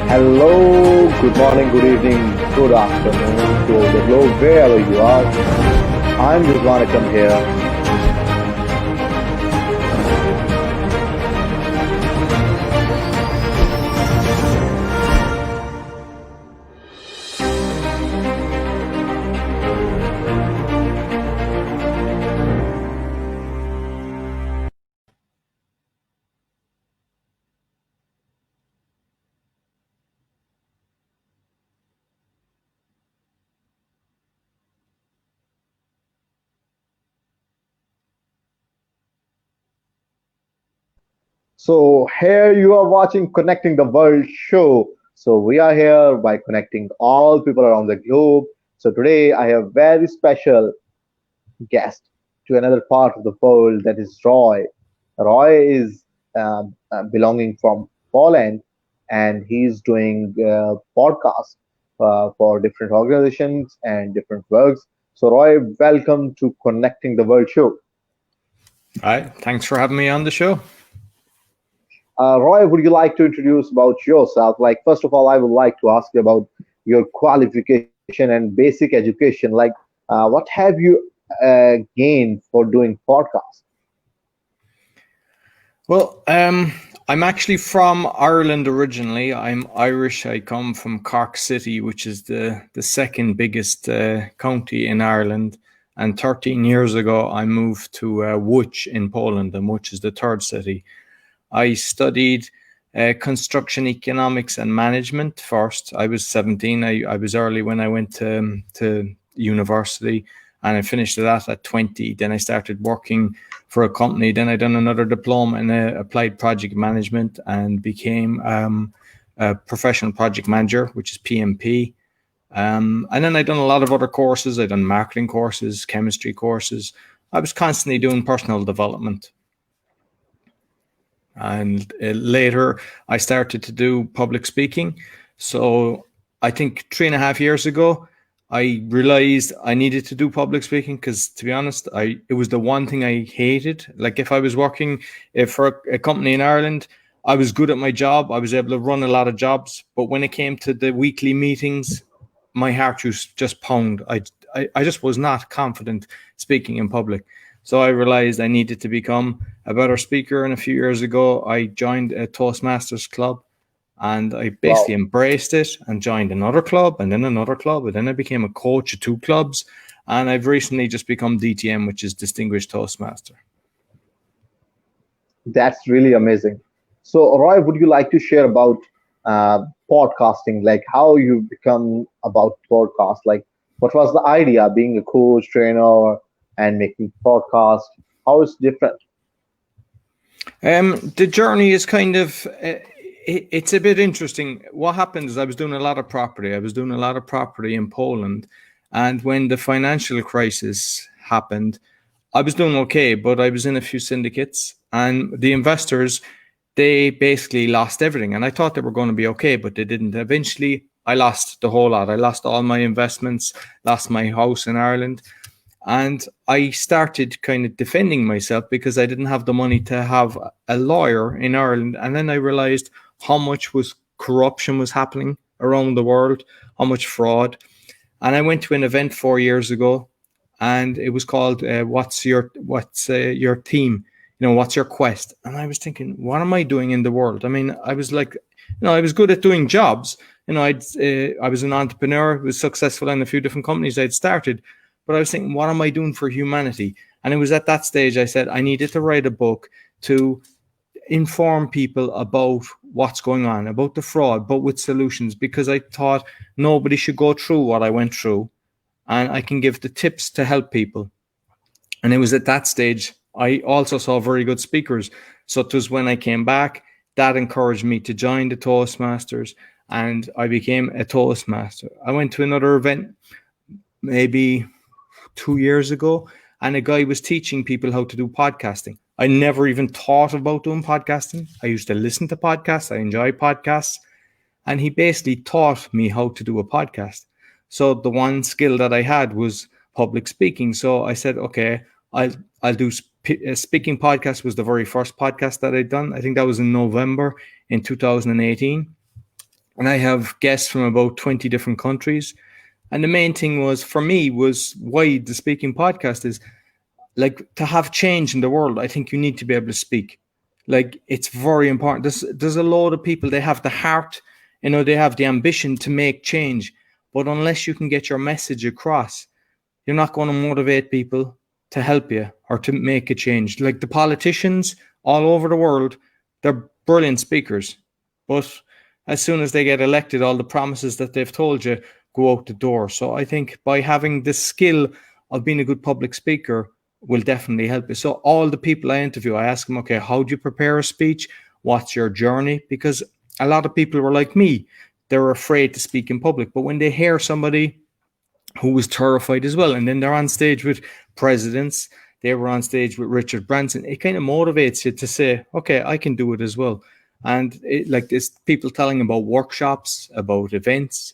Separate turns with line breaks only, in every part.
Hello, good morning, good evening, good afternoon to the globe, wherever you are. I'm Rizwan Akram here. So here you are watching Connecting the World show. So we are here by connecting all people around the globe. So today I have very special guest to another part of the world, that is Roy. Roy is belonging from Poland, and he's doing podcasts for different organizations and different works. So Roy, welcome to Connecting the World show.
Hi, thanks for having me on the show.
Roy, would you like to introduce about yourself? Like, first of all, I would like to ask you about your qualification and basic education. Like, what have you gained for doing podcasts?
Well, I'm actually from Ireland originally. I'm Irish. I come from Cork City, which is the second biggest county in Ireland. And 13 years ago, I moved to Łódź in Poland, and Łódź is the third city. I studied construction economics and management first. I was 17. I was early when I went to university, and I finished that at 20. Then I started working for a company. Then I done another diploma in applied project management and became a professional project manager, which is PMP. And then I done a lot of other courses. I done marketing courses, chemistry courses. I was constantly doing personal development. And later I started to do public speaking. So I think 3.5 years ago, I realized I needed to do public speaking because, to be honest, it was the one thing I hated. Like, if I was working for a company in Ireland, I was good at my job. I was able to run a lot of jobs. But when it came to the weekly meetings, my heart just pound. I just was not confident speaking in public. So I realized I needed to become a better speaker. And a few years ago, I joined a Toastmasters club, and I basically
Wow,
embraced it and joined another club and then another club. And then I became a coach at 2 clubs. And I've recently just become DTM, which is Distinguished Toastmaster.
that's really amazing. So, Roy, would you like to share about podcasting, like how you become about podcast? Like, what was the idea being a coach, trainer, and making podcast? How is different?
The journey is kind of, it's a bit interesting. What happened is I was doing a lot of property. I was doing a lot of property in Poland. And when the financial crisis happened, I was doing okay, but I was in a few syndicates, and the investors, they basically lost everything. And I thought they were going to be okay, but they didn't. Eventually, I lost the whole lot. I lost all my investments, lost my house in Ireland. And I started kind of defending myself because I didn't have the money to have a lawyer in Ireland. And then I realized how much corruption was happening around the world, how much fraud. And I went to an event 4 years ago, and it was called "What's your theme? What's your quest?" And I was thinking, what am I doing in the world? I mean, I was like, I was good at doing jobs. I was an entrepreneur, was successful in a few different companies I'd started. But I was thinking, what am I doing for humanity? And it was at that stage I said I needed to write a book to inform people about what's going on, about the fraud, but with solutions, because I thought nobody should go through what I went through, and I can give the tips to help people. And it was at that stage I also saw very good speakers. So it was when I came back that encouraged me to join the Toastmasters, and I became a Toastmaster. I went to another event maybe 2 years ago, and a guy was teaching people how to do podcasting. I never even thought about doing podcasting. I used to listen to podcasts. I enjoy podcasts. And he basically taught me how to do a podcast. So the one skill that I had was public speaking. So I said, okay, I'll do speaking podcast. Was the very first podcast that I'd done. I think that was in November in 2018. and I have guests from about 20 different countries. And the main thing was for me was why the speaking podcast is like to have change in the world. I think you need to be able to speak. Like it's very important. There's a lot of people, they have the heart, they have the ambition to make change, but unless you can get your message across, you're not going to motivate people to help you or to make a change. Like the politicians all over the world, they're brilliant speakers, but as soon as they get elected, all the promises that they've told you go out the door. So I think by having the skill of being a good public speaker will definitely help you. So all the people I interview, I ask them, okay, how do you prepare a speech? What's your journey? Because a lot of people were like me. They're afraid to speak in public. But when they hear somebody who was terrified as well, and then they're on stage with presidents, they were on stage with Richard Branson, it kind of motivates you to say, okay, I can do it as well. And like there's people telling about workshops, about events,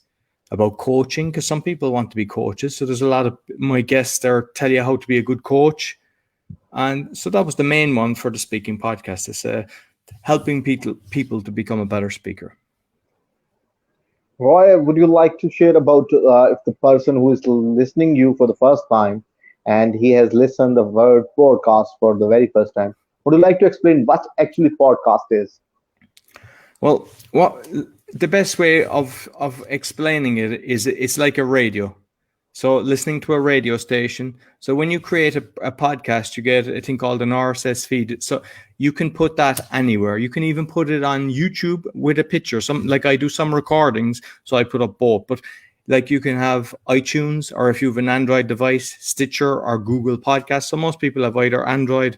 about coaching, because some people want to be coaches. So there's a lot of my guests there tell you how to be a good coach. And so that was the main one for the speaking podcast, is helping people to become a better speaker.
Roy, would you like to share about if the person who is listening you for the first time and he has listened the word podcast for the very first time? Would you like to explain what actually podcast is?
Well, what the best way of explaining it is it's like a radio. So listening to a radio station. So when you create a podcast, you get a thing called an RSS feed. So you can put that anywhere. You can even put it on YouTube with a picture. Some like I do some recordings, so I put up both. But like you can have iTunes, or if you have an Android device, Stitcher or Google Podcasts. So most people have either Android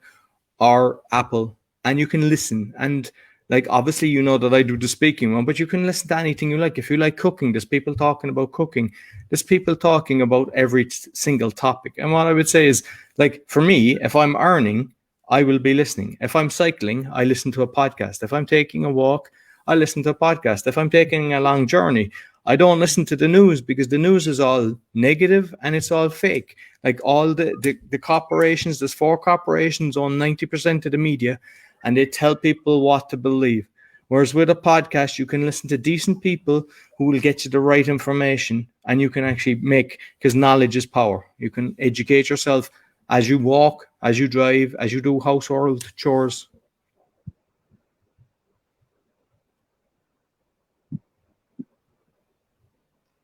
or Apple, and you can listen. And like obviously you know that I do the speaking one, but you can listen to anything you like. If you like cooking, there's people talking about cooking. There's people talking about every single topic. And what I would say is, like for me, if I'm earning, I will be listening. If I'm cycling, I listen to a podcast. If I'm taking a walk, I listen to a podcast. If I'm taking a long journey, I don't listen to the news, because the news is all negative and it's all fake. Like all the corporations, there's 4 corporations own 90% of the media, and they tell people what to believe. Whereas with a podcast, you can listen to decent people who will get you the right information, and you can actually because knowledge is power. You can educate yourself as you walk, as you drive, as you do household chores.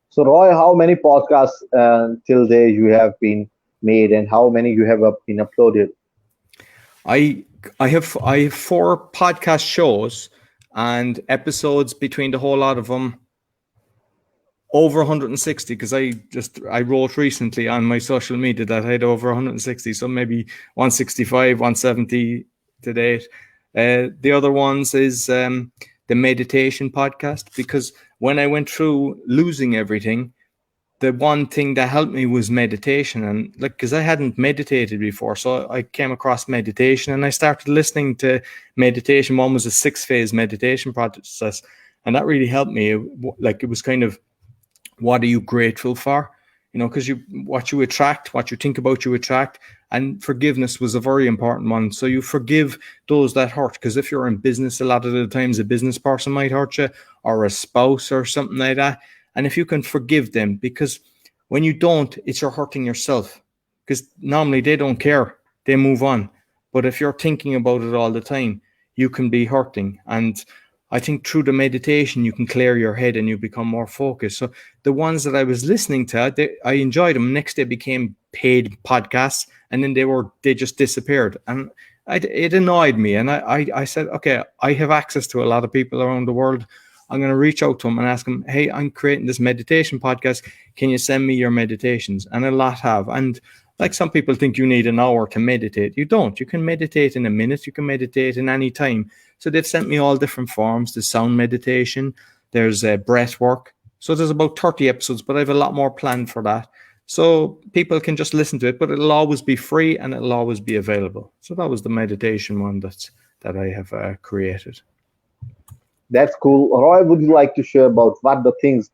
So, Roy, how many podcasts till day you have been made, and how many you have been uploaded?
I have 4 podcast shows, and episodes between the whole lot of them over 160, because I wrote recently on my social media that I had over 160, so maybe 165, 170 to date. The other ones is the meditation podcast, because when I went through losing everything, the one thing that helped me was meditation. And like, because I hadn't meditated before, so I came across meditation and I started listening to meditation. One was a 6-phase meditation process, and that really helped me. Like, it was kind of, what are you grateful for? Because what you attract, what you think about, you attract. And forgiveness was a very important one. So you forgive those that hurt, because if you're in business, a lot of the times a business person might hurt you, or a spouse or something like that. And if you can forgive them, because when you don't, it's you're hurting yourself, because normally they don't care, they move on. But if you're thinking about it all the time, you can be hurting. And I think through the meditation, you can clear your head and you become more focused. So the ones that I was listening to, I enjoyed them. Next, they became paid podcasts, and then they just disappeared. And it annoyed me. And I said, okay, I have access to a lot of people around the world. I'm going to reach out to them and ask them, hey, I'm creating this meditation podcast. Can you send me your meditations? And a lot have. And like, some people think you need an hour to meditate. You don't. You can meditate in a minute. You can meditate in any time. So they've sent me all different forms. There's sound meditation. There's breath work. So there's about 30 episodes, but I have a lot more planned for that. So people can just listen to it, but it'll always be free and it'll always be available. So that was the meditation one that I have created.
That's cool. Roy, would you like to share about what the things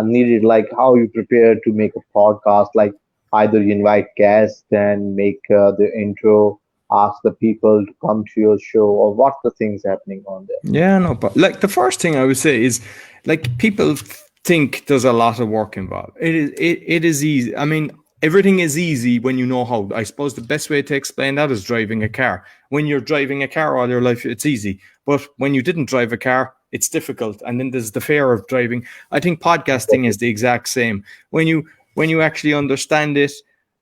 needed, like how you prepare to make a podcast? Like either you invite guests and make the intro, ask the people to come to your show, or what's the things happening on there?
Yeah, no, but like the first thing I would say is like people think there's a lot of work involved. It is easy. I mean, everything is easy when you know how. I suppose the best way to explain that is driving a car. When you're driving a car all your life, it's easy. But when you didn't drive a car, it's difficult. And then there's the fear of driving. I think podcasting is the exact same. When you actually understand it,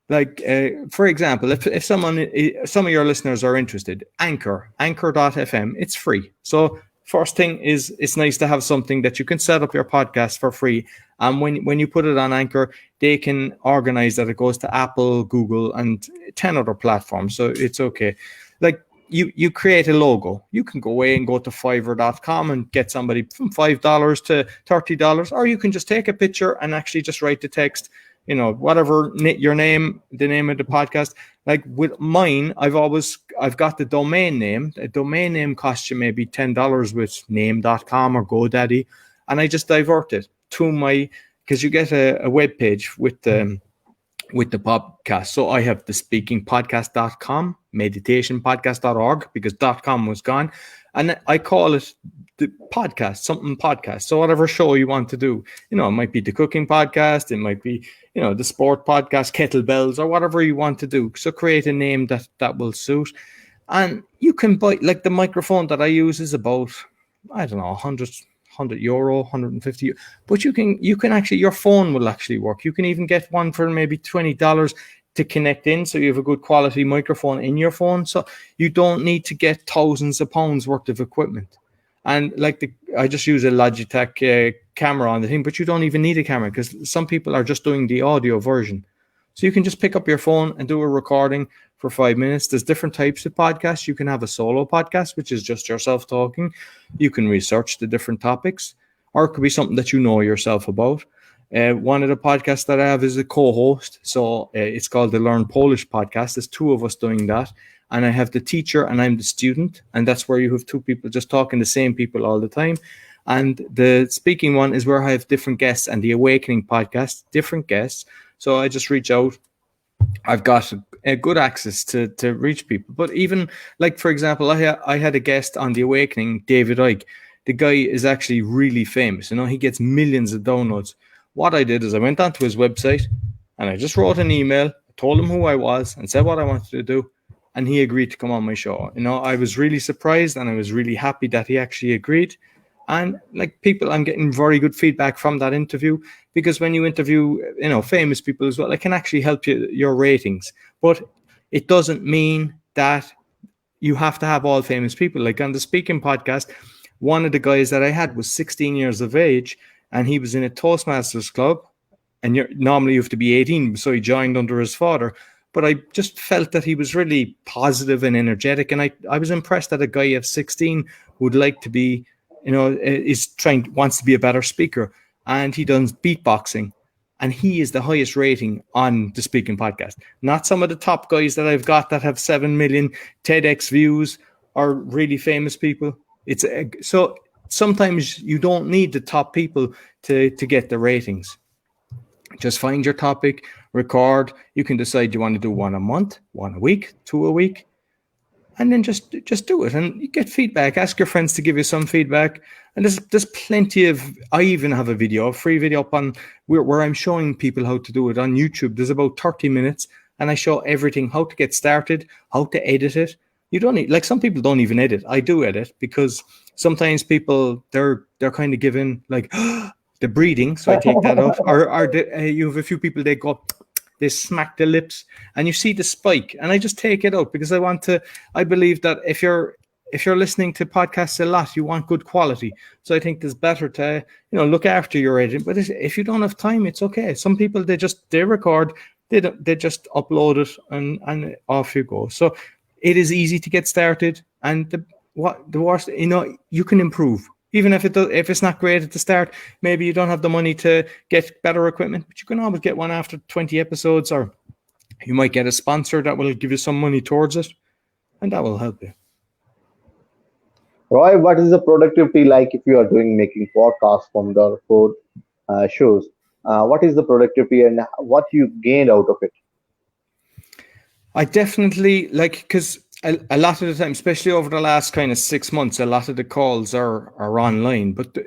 like for example, if some of your listeners are interested, anchor.fm, it's free. So first thing is it's nice to have something that you can set up your podcast for free. And when you put it on Anchor, they can organize that it goes to Apple, Google, and 10 other platforms. So it's okay. Like you create a logo. You can go away and go to fiverr.com and get somebody from $5 to $30, or you can just take a picture and actually just write the text, whatever your name, the name of the podcast. Like with mine, I've got the domain name. The domain name costs you maybe $10 with name.com or GoDaddy. And I just divert it to because you get a web page with the podcast. So I have the speakingpodcast.com, meditationpodcast.org, because .com was gone. And I call it the podcast, something podcast. So whatever show you want to do, it might be the cooking podcast, it might be, the sport podcast, kettlebells, or whatever you want to do. So create a name that will suit. And you can buy, like the microphone that I use is about, I don't know, €100, 150. But you can actually, your phone will actually work. You can even get one for maybe $20 to connect in, so you have a good quality microphone in your phone. So you don't need to get thousands of pounds worth of equipment. And like I just use a Logitech camera on the thing, but you don't even need a camera because some people are just doing the audio version. So you can just pick up your phone and do a recording for 5 minutes. There's different types of podcasts. You can have a solo podcast, which is just yourself talking. You can research the different topics, or it could be something that you know yourself about. One of the podcasts that I have is a co-host. So it's called the Learn Polish podcast. There's two of us doing that. And I have the teacher and I'm the student. And that's where you have two people just talking the same people all the time. And the speaking one is where I have different guests, and the Awakening podcast, different guests. So I just reach out. I've got a good access to reach people. But even like, for example, I had a guest on the Awakening, David Icke. The guy is actually really famous. He gets millions of downloads. What I did is I went onto his website and I just wrote an email, told him who I was and said what I wanted to do. And he agreed to come on my show. I was really surprised and I was really happy that he actually agreed. And like I'm getting very good feedback from that interview, because when you interview, famous people as well, it can actually help your ratings. But it doesn't mean that you have to have all famous people. Like on the speaking podcast, one of the guys that I had was 16 years of age, and he was in a Toastmasters club. And normally you have to be 18, so he joined under his father. But I just felt that he was really positive and energetic. And I was impressed that a guy of 16 would like to be, wants to be a better speaker. And he does beatboxing. And he is the highest rating on the speaking podcast. Not some of the top guys that I've got that have 7 million TEDx views or really famous people. So sometimes you don't need the top people to get the ratings. Just find your topic, record. You can decide you want to do one a month, one a week, two a week, and then just do it. And you get feedback. Ask your friends to give you some feedback. And there's plenty of. I even have a free video up on where I'm showing people how to do it on YouTube. There's about 30 minutes, and I show everything: how to get started, how to edit it. You don't need, like, some people don't even edit. I do edit, because sometimes people they're kind of given like. The breathing, so I take that off. Or you have a few people, they smack the lips, and you see the spike, and I just take it out, because I believe that if you're listening to podcasts a lot, you want good quality. So I think it's better to look after your editing. But if you don't have time, it's okay. Some people they record, they just upload it, and off you go. So it is easy to get started, and the worst, you can improve. Even if it's not great at the start, maybe you don't have the money to get better equipment, but you can always get one after 20 episodes, or you might get a sponsor that will give you some money towards it, and that will help you.
Roy, what is the productivity like if you are making podcasts from the four shows? What is the productivity and what you gained out of it?
I definitely because a lot of the time, especially over the last kind of 6 months, a lot of the calls are online. But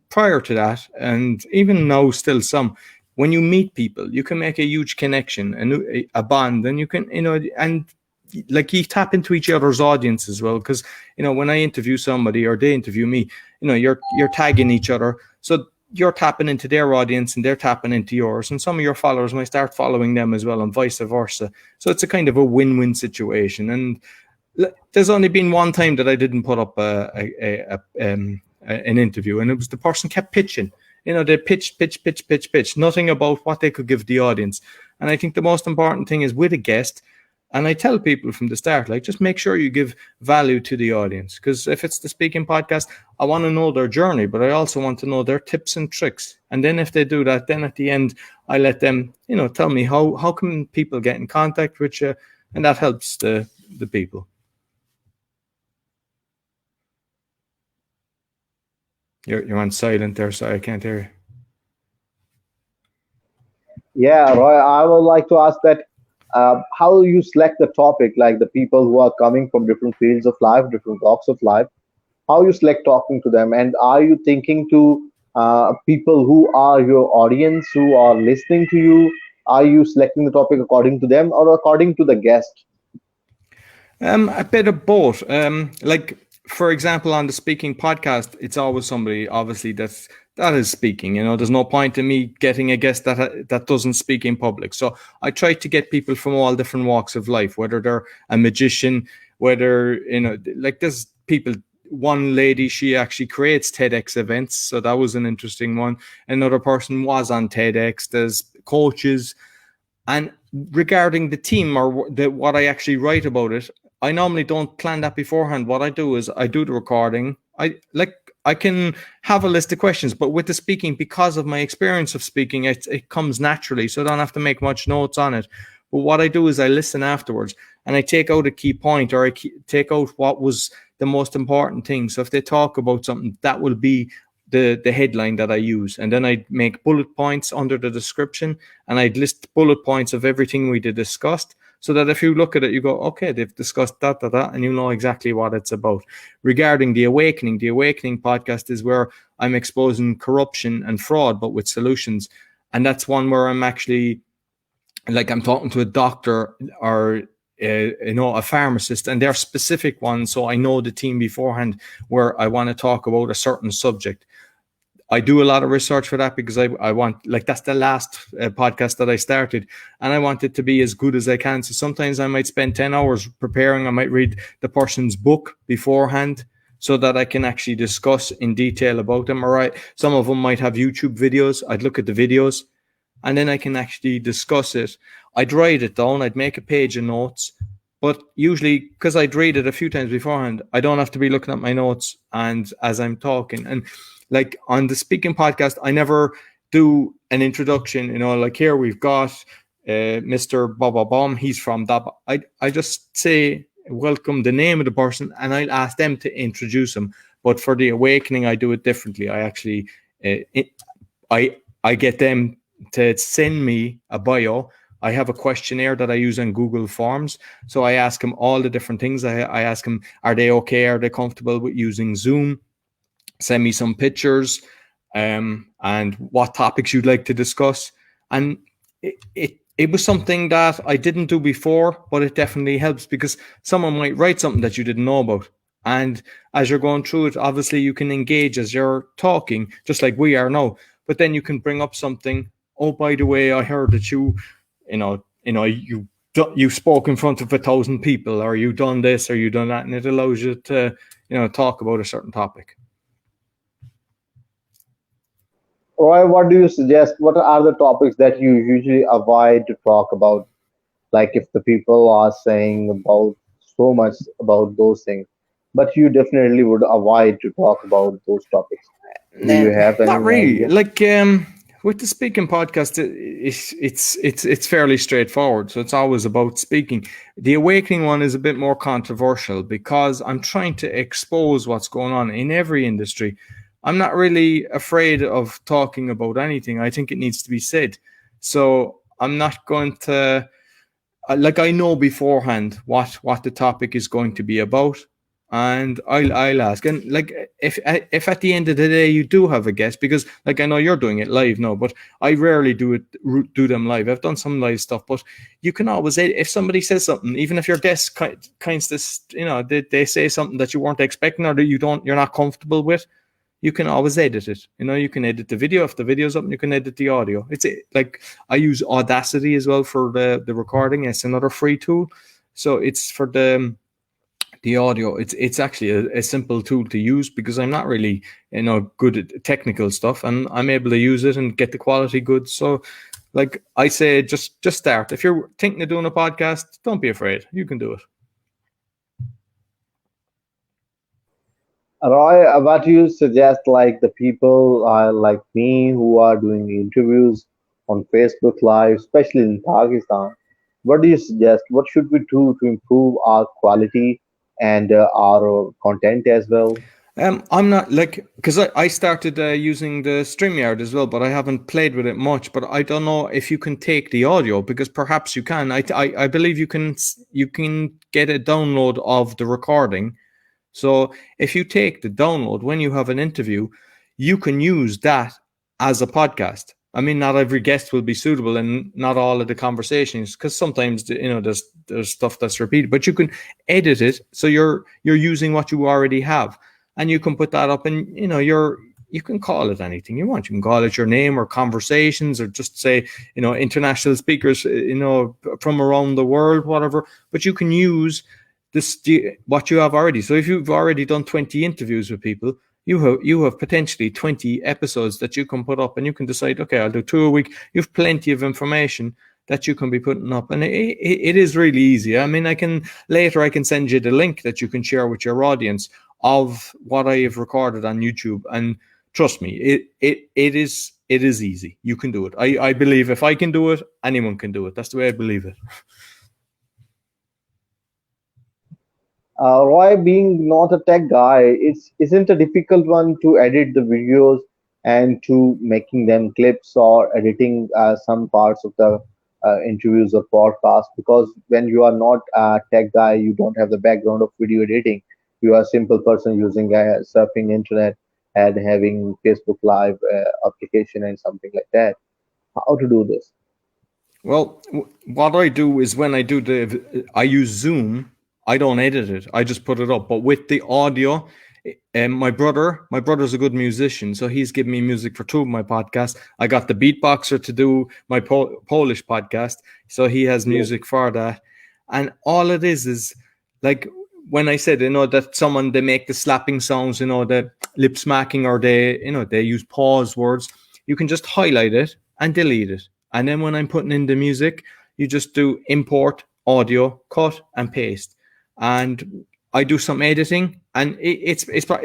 prior to that, and even now, still some. When you meet people, you can make a huge connection and a bond, and you can, and like you tap into each other's audience as well. Because when I interview somebody or they interview me, you're tagging each other, so you're tapping into their audience and they're tapping into yours, and some of your followers might start following them as well, and vice versa. So it's a kind of a win-win situation. And there's only been one time that I didn't put up an interview, and it was the person kept pitching. They pitch, nothing about what they could give the audience. And I think the most important thing is with a guest, and I tell people from the start, like, just make sure you give value to the audience. Because if it's the speaking podcast, I want to know their journey, but I also want to know their tips and tricks. And then if they do that, then at the end, I let them, tell me how can people get in contact with you, and that helps the people. You're on silent there, so I can't hear you.
Yeah, Roy, I would like to ask that how you select the topic, like the people who are coming from different fields of life, different walks of life, how you select talking to them, and are you thinking to people who are your audience, who are listening to you? Are you selecting the topic according to them or according to the guest?
A bit of both. Like, for example, on the speaking podcast, it's always somebody obviously that is speaking. There's no point in me getting a guest that doesn't speak in public. So I try to get people from all different walks of life, whether they're a magician, whether like there's people. One lady, she actually creates TEDx events, so that was an interesting one. Another person was on TEDx. There's coaches. And regarding the team or what I actually write about it, I normally don't plan that beforehand. What I do is I do the recording. I can have a list of questions, but with the speaking, because of my experience of speaking, it comes naturally, so I don't have to make much notes on it. But what I do is I listen afterwards, and I take out a key point, or take out what was the most important thing. So if they talk about something, that will be the headline that I use, and then I'd make bullet points under the description, and I'd list bullet points of everything we discussed, so that if you look at it, you go, okay, they've discussed that, and you know exactly what it's about. Regarding the Awakening podcast is where I'm exposing corruption and fraud, but with solutions. And that's one where I'm actually, like, I'm talking to a doctor or a pharmacist, and they're specific ones, so I know the team beforehand where I want to talk about a certain subject. I do a lot of research for that, because I want, like, that's the last podcast that I started, and I want it to be as good as I can. So sometimes I might spend 10 hours preparing. I might read the person's book beforehand so that I can actually discuss in detail about them. All right. Some of them might have YouTube videos. I'd look at the videos, and then I can actually discuss it. I'd write it down. I'd make a page of notes. But usually, because I'd read it a few times beforehand, I don't have to be looking at my notes and as I'm talking. And like on the speaking podcast, I never do an introduction, like here we've got Mr. Baba Bomb, he's from that. I just say, welcome, the name of the person, and I'll ask them to introduce him. But for the Awakening, I do it differently. I actually, I get them to send me a bio. I have a questionnaire that I use on Google Forms. So I ask them all the different things. I ask them, are they okay? Are they comfortable with using Zoom? Send me some pictures, and what topics you'd like to discuss. And it was something that I didn't do before, but it definitely helps, because someone might write something that you didn't know about. And as you're going through it, obviously you can engage as you're talking, just like we are now. But then you can bring up something. Oh, by the way, I heard that you spoke in front of 1,000 people, or you done this, or you done that, and it allows you to talk about a certain topic.
Or what do you suggest? What are the topics that you usually avoid to talk about? Like if the people are saying about so much about those things, but you definitely would avoid to talk about those topics. Do you have
Not
any
really.
idea?
Like, with the speaking podcast, it's fairly straightforward. So it's always about speaking. The Awakening one is a bit more controversial, because I'm trying to expose what's going on in every industry. I'm not really afraid of talking about anything. I think it needs to be said. So I'm not going to. like I know beforehand what the topic is going to be about, and I'll ask. And like if at the end of the day you do have a guest, because like I know you're doing it live now, but I rarely do them live. I've done some live stuff, but you can always, if somebody says something, even if your guest kinds this, they say something that you weren't expecting or that you're not comfortable with, you can always edit it. You can edit the video. If the video's up, you can edit the audio. It's like I use Audacity as well for the recording. It's another free tool. So it's for the audio. It's actually a simple tool to use because I'm not really good at technical stuff, and I'm able to use it and get the quality good. So like I say, just start. If you're thinking of doing a podcast, don't be afraid. You can do it.
Roy, what do you suggest, like the people like me who are doing interviews on Facebook Live, especially in Pakistan? What do you suggest? What should we do to improve our quality and our content as well?
I'm not like, because I started using the StreamYard as well, but I haven't played with it much. But I don't know if you can take the audio, because perhaps you can. I believe you can get a download of the recording. So if you take the download when you have an interview, you can use that as a podcast. I mean, not every guest will be suitable, and not all of the conversations, because sometimes there's stuff that's repeated. But you can edit it so you're using what you already have, and you can put that up, and you can call it anything you want. You can call it your name, or conversations, or just say international speakers from around the world, whatever. But you can use what you have already. So if you've already done 20 interviews with people, you have potentially 20 episodes that you can put up, and you can decide, okay, I'll do 2 a week. You have plenty of information that you can be putting up, and it is really easy. I mean, I can send you the link that you can share with your audience of what I have recorded on YouTube, and trust me, it is easy. You can do it. I believe if I can do it, anyone can do it. That's the way I believe it.
Roy, being not a tech guy, isn't a difficult one to edit the videos and to making them clips or editing some parts of the interviews or podcast. Because when you are not a tech guy, you don't have the background of video editing. You are a simple person using surfing internet and having Facebook Live application and something like that. How to do this?
Well, what I do is when I use Zoom, I don't edit it. I just put it up. But with the audio, my brother's a good musician, so he's given me music for 2 of my podcasts. I got the beatboxer to do my Polish podcast, so he has music for that. And all it is like when I said, that they make the slapping sounds, the lip smacking, or they use pause words. You can just highlight it and delete it. And then when I'm putting in the music, you just do import, audio, cut, and paste. And I do some editing, and it's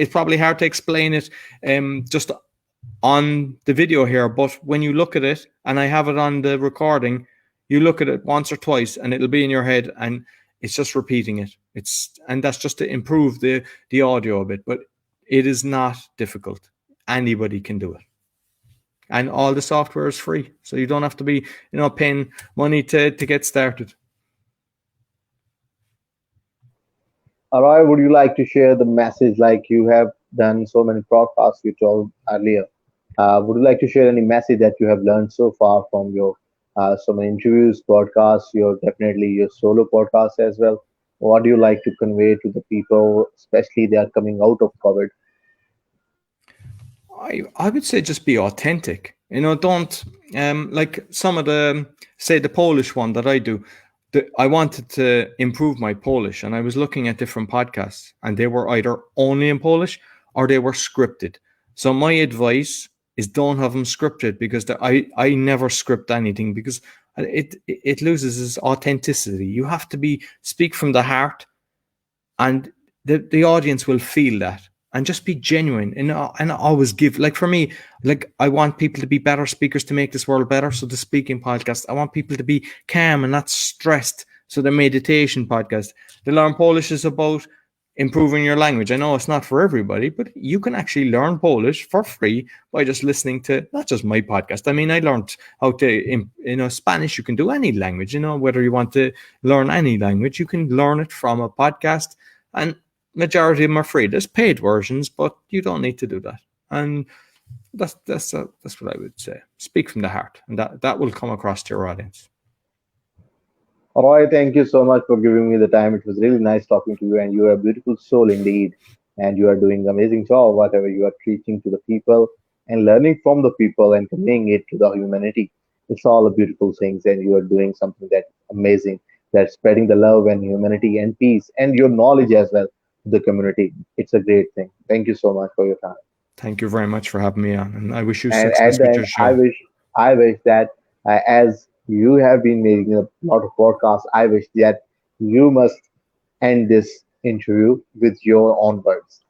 probably hard to explain it just on the video here. But when you look at it, and I have it on the recording, you look at it once or twice, and it'll be in your head, and it's just repeating it. And that's just to improve the audio a bit. But it is not difficult. Anybody can do it. And all the software is free, so you don't have to be paying money to get started.
Roy, would you like to share the message, like you have done so many podcasts you told earlier? Would you like to share any message that you have learned so far from your so many interviews, podcasts, your solo podcast as well? What do you like to convey to the people, especially they are coming out of COVID?
I would say just be authentic. Don't like some of the Polish one that I do. I wanted to improve my Polish, and I was looking at different podcasts, and they were either only in Polish or they were scripted. So my advice is don't have them scripted, because I never script anything, because it loses its authenticity. You have to speak from the heart, and the audience will feel that. And just be genuine, and always give. Like for me, like I want people to be better speakers to make this world better. So the speaking podcast, I want people to be calm and not stressed. So the meditation podcast, the Learn Polish is about improving your language. I know it's not for everybody, but you can actually learn Polish for free by just listening to not just my podcast. I mean, I learned how to, Spanish. You can do any language, whether you want to learn any language, you can learn it from a podcast. And majority of them are free. There's paid versions, but you don't need to do that. And that's what I would say. Speak from the heart, and that will come across to your audience.
Roy, thank you so much for giving me the time. It was really nice talking to you, and you are a beautiful soul indeed. And you are doing amazing job, whatever you are preaching to the people and learning from the people and conveying it to the humanity. It's all a beautiful things, and you are doing something that's amazing. That's spreading the love and humanity and peace and your knowledge as well to the community. It's a great thing. Thank you so much for your time.
Thank you very much for having me on, and I wish you
And at
success
the
with
end,
your show.
I wish that as you have been making a lot of podcasts, I wish that you must end this interview with your own words.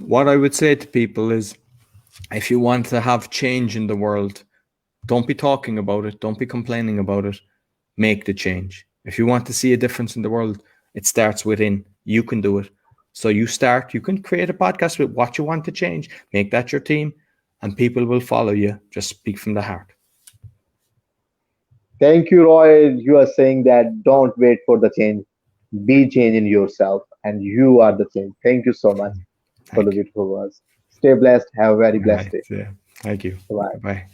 What I would say to people is, if you want to have change in the world, don't be talking about it, don't be complaining about it, make the change. If you want to see a difference in the world, it starts within. You can do it. So you can create a podcast with what you want to change, make that your team, and people will follow you. Just speak from the heart.
Thank you, Roy. You are saying that don't wait for the change, be change in yourself, and you are the change. Thank you so much for the
Thank you.
beautiful words. Stay blessed. Have a very
All
blessed
right.
day.
Yeah. Thank you.
Bye.
Bye.